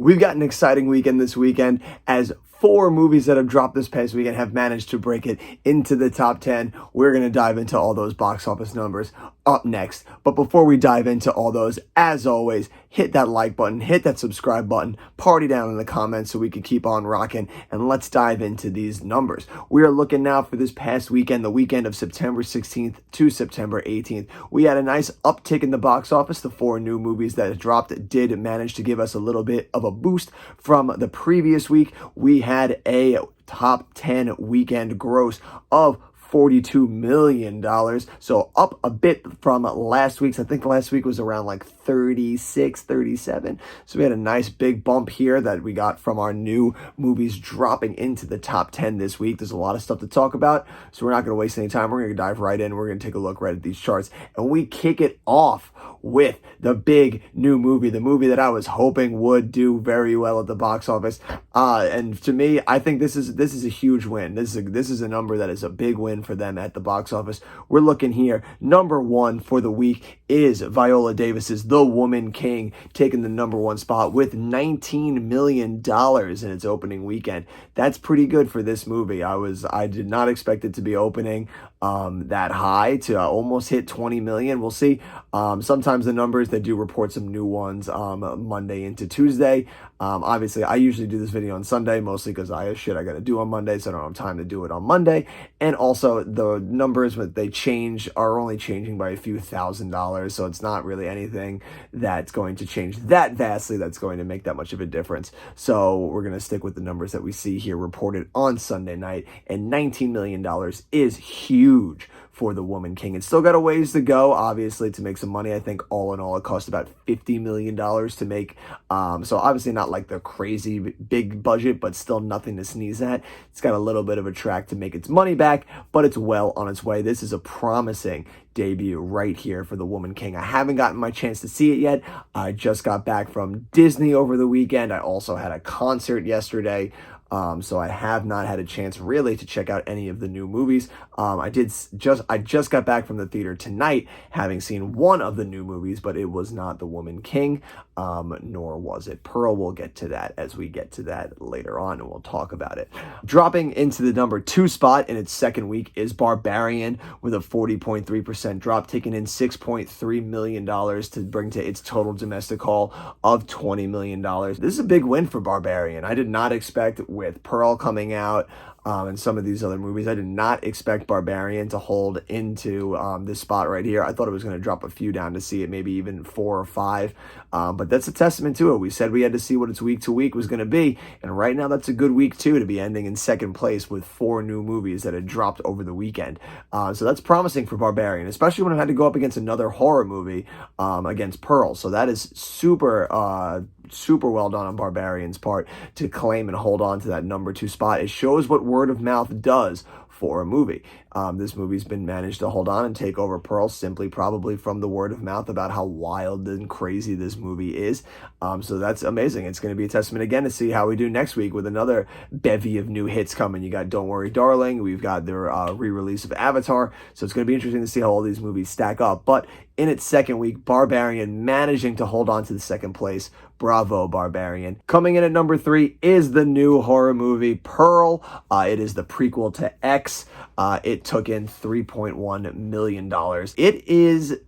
We've got an exciting weekend this weekend as 4 movies that have dropped this past weekend have managed to break it into the top 10. We're going to dive into all those box office numbers up next. But before we dive into all those, as always, hit that like button, hit that subscribe button, party down in the comments so we can keep on rocking, and let's dive into these numbers. We are looking now for this past weekend, the weekend of September 16th to September 18th. We had a nice uptick in the box office. The 4 new movies that dropped did manage to give us a little bit of a boost from the previous week. We had a top 10 weekend gross of $42 million. So up a bit from last week's. I think last week was around like 36, 37. So we had a nice big bump here that we got from our new movies dropping into the top 10 this week. There's a lot of stuff to talk about, so we're not going to waste any time. We're going to dive right in. We're going to take a look right at these charts, and we kick it off with the big new movie, the movie that I was hoping would do very well at the box office. And to me, I think this is a huge win. This is a number that is a big win for them at the box office. We're looking here. Number 1 for the week is Viola Davis's The Woman King, taking the number 1 spot with $19 million in its opening weekend. That's pretty good for this movie. I did not expect it to be opening that high, to almost hit 20 million. We'll see. Sometimes the numbers, they do report some new ones Monday into Tuesday. Obviously, I usually do this video on Sunday, mostly because I have shit I got to do on Monday, so I don't have time to do it on Monday. And also, the numbers that they change are only changing by a few $1,000s, so it's not really anything that's going to change that vastly that's going to make that much of a difference. So we're going to stick with the numbers that we see here reported on Sunday night, and $19 million is huge for The Woman King. It's still got a ways to go, obviously, to make some money. I think all in all, it cost about $50 million to make. So obviously not like the crazy big budget, but still nothing to sneeze at. It's got a little bit of a track to make its money back, but it's well on its way. This is a promising debut right here for The Woman King. I haven't gotten my chance to see it yet. I just got back from Disney over the weekend. I also had a concert yesterday. So I have not had a chance really to check out any of the new movies. I just got back from the theater tonight, having seen one of the new movies, but it was not The Woman King, nor was it Pearl. We'll get to that as we get to that later on, and we'll talk about it. Dropping into the number 2 spot in its second week is Barbarian with a 40.3% drop, taking in $6.3 million to bring to its total domestic haul of $20 million. This is a big win for Barbarian. I did not expect, with Pearl coming out and some of these other movies, I did not expect Barbarian to hold into this spot right here. I thought it was going to drop a few down to see it, maybe even 4 or 5. But that's a testament to it. We said we had to see what its week to week was going to be. And right now, that's a good week, too, to be ending in second place with 4 new movies that had dropped over the weekend. So that's promising for Barbarian, especially when it had to go up against another horror movie against Pearl. So that is super well done on Barbarian's part to claim and hold on to that number 2 spot. It shows what word of mouth does for a movie. This movie's been managed to hold on and take over Pearl simply probably from the word of mouth about how wild and crazy this movie is. So that's amazing. It's going to be a testament again to see how we do next week with another bevy of new hits coming. You got Don't Worry Darling. We've got their re-release of Avatar. So it's going to be interesting to see how all these movies stack up. But in its second week, Barbarian managing to hold on to the second place. Bravo, Barbarian. Coming in at number 3 is the new horror movie Pearl. It is the prequel to X. It took in $3.1 million. It is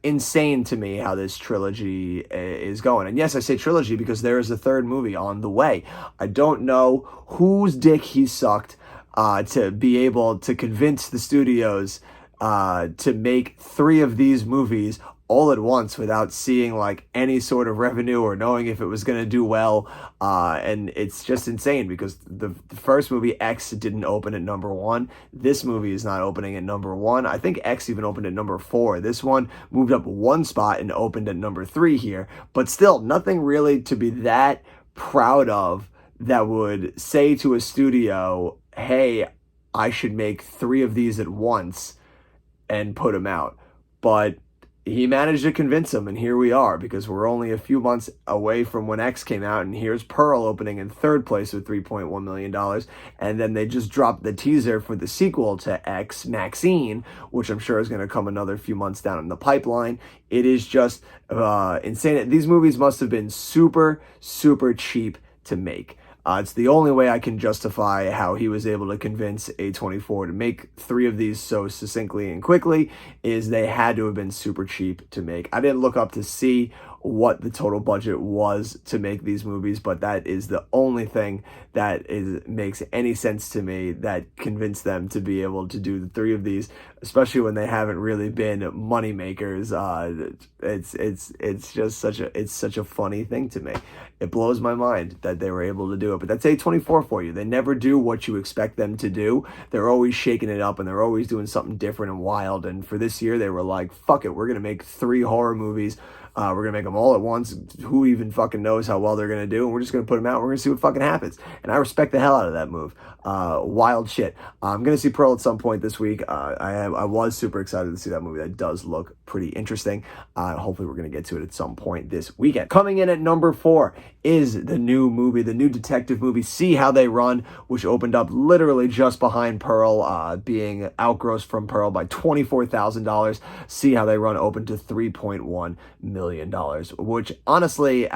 insane to me how this trilogy is going. And yes, I say trilogy because there is a third movie on the way. I don't know whose dick he sucked to be able to convince the studios to make 3 of these movies all at once without seeing like any sort of revenue or knowing if it was going to do well. And it's just insane because the first movie, X, didn't open at number 1. This movie is not opening at number 1. I think X even opened at number 4. This one moved up 1 spot and opened at number 3 here. But still, nothing really to be that proud of that would say to a studio, hey, I should make 3 of these at once and put them out. But he managed to convince them, and here we are, because we're only a few months away from when X came out, and here's Pearl opening in third place with $3.1 million, and then they just dropped the teaser for the sequel to X, Maxine, which I'm sure is going to come another few months down in the pipeline. It is just insane. These movies must have been super, super cheap to make. It's the only way I can justify how he was able to convince A24 to make 3 of these so succinctly and quickly, is they had to have been super cheap to make. I didn't look up to see what the total budget was to make these movies, but that is the only thing that makes any sense to me that convinced them to be able to do the 3 of these, especially when they haven't really been money makers. It's just such a funny thing to me. It blows my mind that they were able to do it, but that's A24 for you. They never do what you expect them to do. They're always shaking it up, and they're always doing something different and wild. And for this year, they were like, fuck it, we're gonna make 3 horror movies. We're going to make them all at once. Who even fucking knows how well they're going to do? And we're just going to put them out. We're going to see what fucking happens. And I respect the hell out of that move. Wild shit. I'm going to see Pearl at some point this week. I was super excited to see that movie. That does look pretty interesting. Hopefully we're going to get to it at some point this weekend. Coming in at number 4 is the new movie, the new detective movie, See How They Run, which opened up literally just behind Pearl, being outgrossed from Pearl by $24,000. See How They Run opened to $3.1 million, which honestly,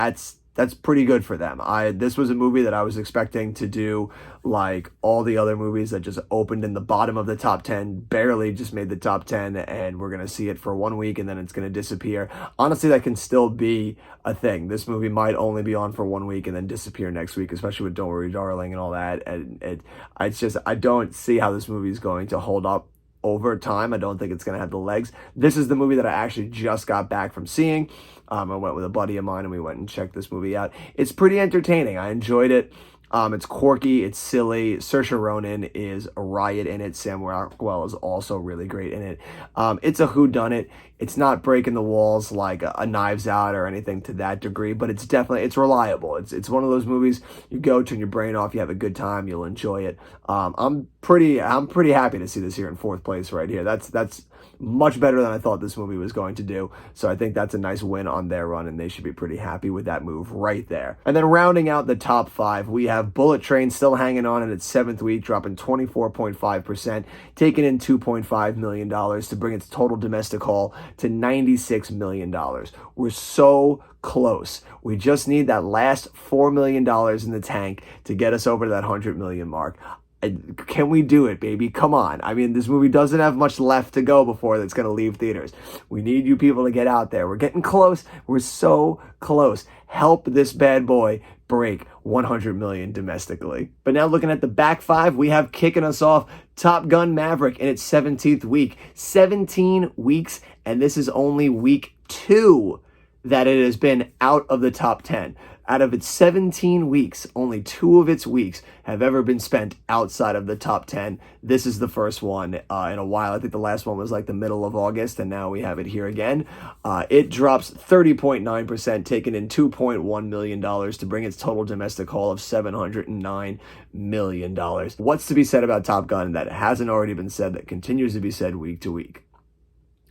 that's pretty good for them. This was a movie that I was expecting to do like all the other movies that just opened in the bottom of the top 10, barely just made the top 10, and we're going to see it for 1 week and then it's going to disappear. Honestly, that can still be a thing. This movie might only be on for 1 week and then disappear next week, especially with Don't Worry Darling and all that. And I don't see how this movie is going to hold up over time. I don't think it's going to have the legs. This is the movie that I actually just got back from seeing. I went with a buddy of mine and we went and checked this movie out. It's pretty entertaining. I enjoyed it. It's quirky, it's silly. Saoirse Ronan is a riot in it. Sam Rockwell is also really great in it. It's a whodunit. It's not breaking the walls like a Knives Out or anything to that degree, but it's reliable. It's one of those movies you go, turn your brain off, you have a good time, you'll enjoy it. I'm pretty happy to see this here in 4th place right here. That's much better than I thought this movie was going to do. So I think that's a nice win on their run, and they should be pretty happy with that move right there. And then rounding out the top 5, we have Bullet Train still hanging on in its 7th week, dropping 24.5%, taking in $2.5 million to bring its total domestic haul to $96 million. We're so close. We just need that last $4 million in the tank to get us over to that $100 million mark. Can we do it, baby? Come on. I mean, this movie doesn't have much left to go before it's going to leave theaters. We need you people to get out there. We're getting close. We're so close. Help this bad boy break 100 million domestically. But now looking at the back 5, we have kicking us off Top Gun Maverick in its 17th week. 17 weeks, and this is only week 2 that it has been out of the top 10. Out of its 17 weeks, only 2 of its weeks have ever been spent outside of the top 10. This is the first one in a while. I think the last one was like the middle of August, and now we have it here again. It drops 30.9%, taking in $2.1 million to bring its total domestic haul of $709 million. What's to be said about Top Gun that hasn't already been said, that continues to be said week to week?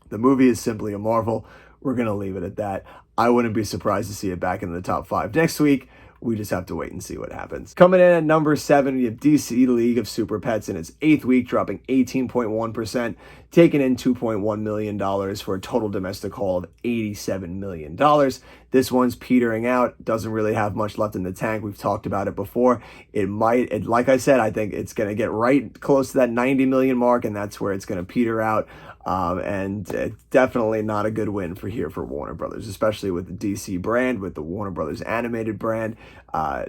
The movie is simply a marvel. We're going to leave it at that. I wouldn't be surprised to see it back in the top 5 next week. We just have to wait and see what happens. Coming in at number 7, we have DC League of Super Pets in its 8th week, dropping 18.1%, taking in $2.1 million for a total domestic haul of $87 million. This one's petering out, doesn't really have much left in the tank. We've talked about it before. Like I said, I think it's going to get right close to that 90 million mark, and that's where it's going to peter out. And it's definitely not a good win for Warner Brothers, especially with the DC brand, with the Warner Brothers animated brand.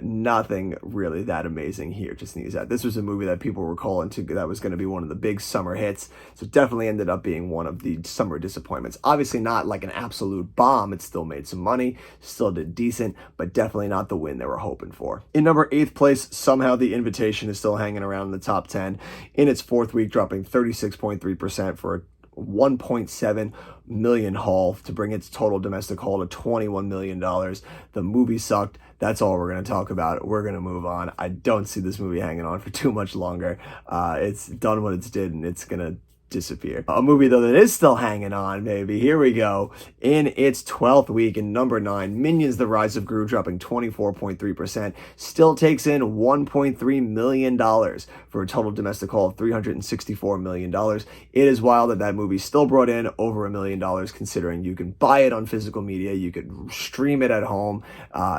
Nothing really that amazing here to sneeze at. This was a movie that people were calling that was going to be one of the big summer hits, so it definitely ended up being one of the summer disappointments. Obviously not like an absolute bomb. It still made some money, still did decent, but definitely not the win they were hoping for. In number 8th place, somehow The Invitation is still hanging around in the top 10 in its 4th week, dropping 36.3% for a 1.7 million haul to bring its total domestic haul to $21 million. The movie sucked. That's all we're going to talk about. We're going to move on. I don't see this movie hanging on for too much longer. It's done what it's did, and it's going to disappear. A movie, though, that is still hanging on, baby. Here we go. In its 12th week, in number 9, Minions: The Rise of Gru, dropping 24.3%, still takes in $1.3 million for a total domestic haul of $364 million. It is wild that that movie still brought in over $1 million, considering you can buy it on physical media, you could stream it at home.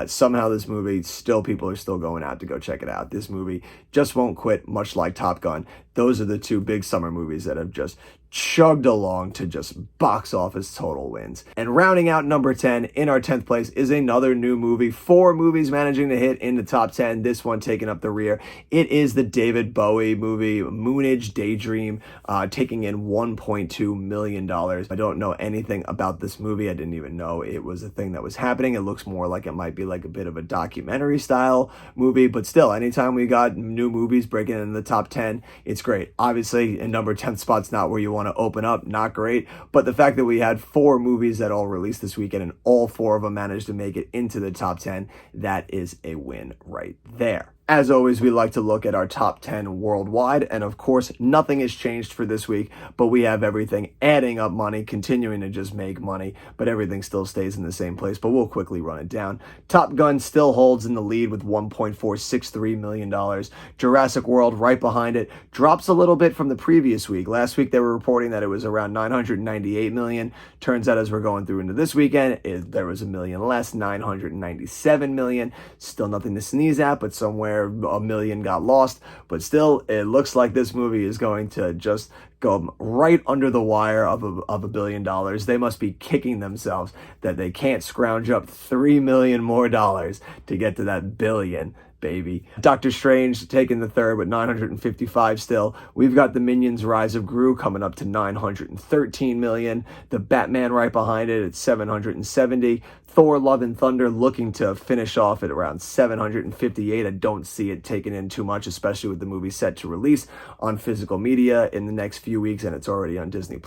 Somehow this movie, people are still going out to go check it out. This movie just won't quit, much like Top Gun. Those are the two big summer movies that have just chugged along to just box office total wins. And rounding out number 10 in our 10th place is another new movie. 4 movies managing to hit in the top 10. This one taking up the rear. It is the David Bowie movie, Moonage Daydream, taking in $1.2 million. I don't know anything about this movie. I didn't even know it was a thing that was happening. It looks more like it might be like a bit of a documentary style movie, but still, anytime we got new movies breaking in the top 10, it's great. Obviously, in number 10 spot's not where you want to open up, not great, but the fact that we had 4 movies that all released this weekend and all 4 of them managed to make it into the top 10, that is a win right there. As always, we like to look at our top 10 worldwide, and of course, nothing has changed for this week, but we have everything adding up money, continuing to just make money, but everything still stays in the same place, but we'll quickly run it down. Top Gun still holds in the lead with $1.463 million. Jurassic World right behind it, drops a little bit from the previous week. Last week, they were reporting that it was around $998 million. Turns out, as we're going through into this weekend, there was $1 million less, $997 million. Still nothing to sneeze at, but somewhere $1 million got lost, but still it looks like this movie is going to just go right under the wire of $1 billion. They must be kicking themselves that they can't scrounge up $3 million more to get to that billion, baby. Doctor Strange taking the third with 955 still. We've got the Minions: Rise of Gru coming up to 913 million. The Batman right behind it at 770. Thor: Love and Thunder looking to finish off at around 758. I don't see it taking in too much, especially with the movie set to release on physical media in the next few weeks, and it's already on Disney+.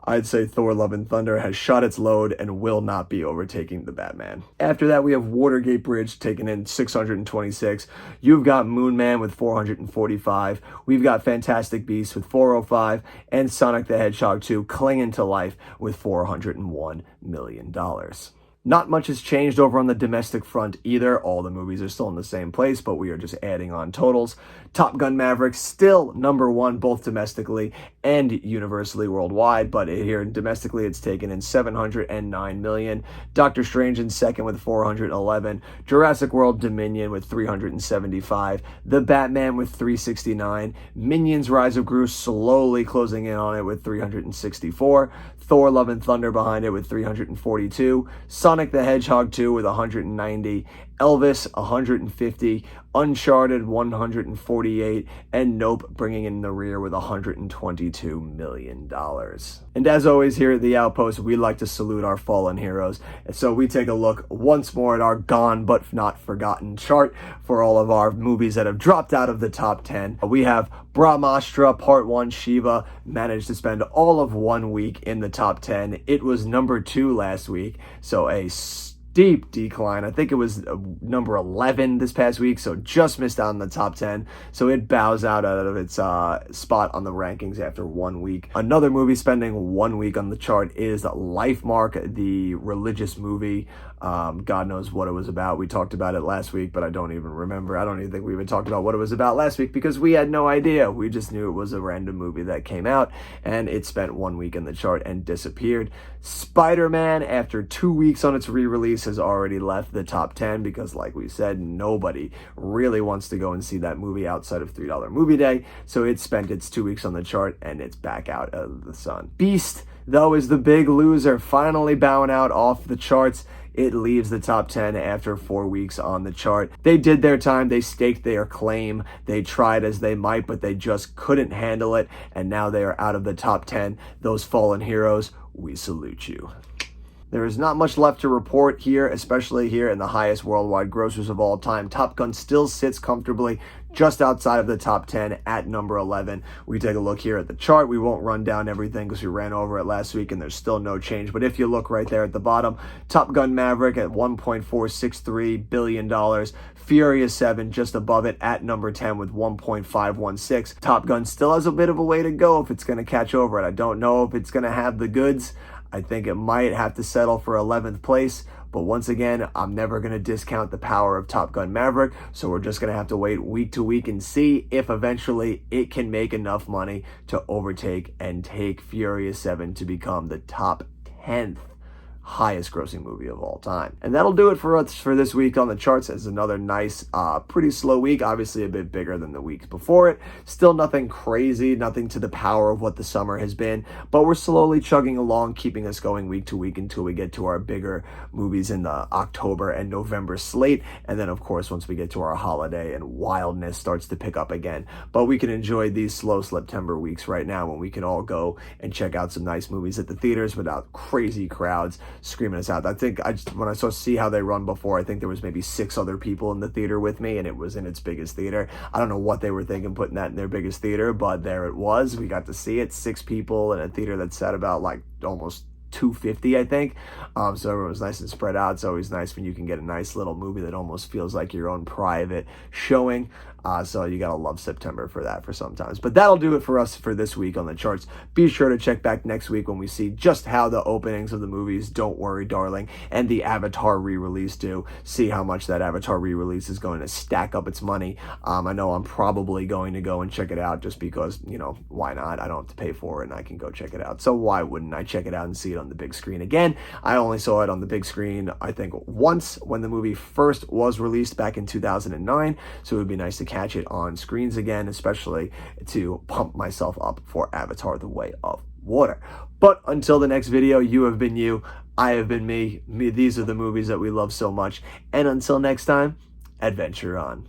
I'd say Thor: Love and Thunder has shot its load and will not be overtaking the Batman. After that, we have Watergate Bridge taking in 626. You've got Moon Man with 445. We've got Fantastic Beasts with 405. And Sonic the Hedgehog 2 clinging to life with $401 million. Not much has changed over on the domestic front either. All the movies are still in the same place, but we are just adding on totals. Top Gun Maverick still number 1, both domestically and universally worldwide, but here domestically it's taken in $709 million. Doctor Strange in second with $411. Jurassic World Dominion with $375. The Batman with $369. Minions: Rise of Gru slowly closing in on it with $364. Thor: Love and Thunder behind it with $342. Sonic the Hedgehog 2 with $190. Elvis, $150. Uncharted, $148. And Nope bringing in the rear with $122 million. And as always here at The Outpost, we like to salute our fallen heroes. And so we take a look once more at our gone but not forgotten chart for all of our movies that have dropped out of the top 10. We have Brahmastra Part 1 Shiva managed to spend all of 1 week in the top 10. It was number 2 last week, so a steep decline. I think it was number 11 this past week, so just missed out on the top 10. So it bows out of its spot on the rankings after 1 week. Another movie spending 1 week on the chart is Lifemark, the religious movie. God knows what it was about. We talked about it last week, but I don't even remember. I don't even think we even talked about what it was about last week because we had no idea. We just knew it was a random movie that came out, and it spent 1 week in the chart and disappeared. Spider-Man, after 2 weeks on its re-release, has already left the top 10 because, like we said, nobody really wants to go and see that movie outside of $3 Movie Day. So it spent its 2 weeks on the chart, and it's back out of the sun. Beast, though, is the big loser, finally bowing out off the charts. It leaves the top 10 after 4 weeks on the chart. They did their time. They staked their claim. They tried as they might, but they just couldn't handle it. And now they are out of the top 10. Those fallen heroes, we salute you. There is not much left to report here, especially here in the highest worldwide grossers of all time. Top Gun still sits comfortably just outside of the top 10 at number 11. We take a look here at the chart. We won't run down everything because we ran over it last week and there's still no change. But if you look right there at the bottom, Top Gun Maverick at $1.463 billion. Furious 7 just above it at number 10 with 1.516. Top Gun still has a bit of a way to go if it's going to catch over it. I don't know if it's going to have the goods. I think it might have to settle for 11th place. But once again, I'm never going to discount the power of Top Gun Maverick. So we're just going to have to wait week to week and see if eventually it can make enough money to overtake and take Furious 7 to become the top 10th highest grossing movie of all time. And that'll do it for us for this week on the charts. It's another nice, pretty slow week, obviously a bit bigger than the weeks before it. Still nothing crazy, nothing to the power of what the summer has been, but we're slowly chugging along, keeping us going week to week until we get to our bigger movies in the October and November slate. And then of course, once we get to our holiday and wildness starts to pick up again. But we can enjoy these slow September weeks right now when we can all go and check out some nice movies at the theaters without crazy crowds screaming us out. I think when I see how they run before, I think there was maybe 6 other people in the theater with me, and it was in its biggest theater. I don't know what they were thinking putting that in their biggest theater, but there it was. We got to see it. 6 people in a theater that sat about like almost 250, I think. So everyone was nice and spread out. It's always nice when you can get a nice little movie that almost feels like your own private showing. So you gotta love September for that for sometimes. But that'll do it for us for this week on the charts. Be sure to check back next week when we see just how the openings of the movies Don't Worry Darling and the Avatar re-release do. See how much that Avatar re-release is going to stack up its money. I know I'm probably going to go and check it out just because, you know, why not? I don't have to pay for it and I can go check it out. So why wouldn't I check it out and see it on the big screen again? I only saw it on the big screen, I think, once when the movie first was released back in 2009. So it would be nice to catch it on screens again, especially to pump myself up for Avatar: The Way of Water. But until the next video, you have been you, I have been me. These are the movies that we love so much. And until next time, adventure on.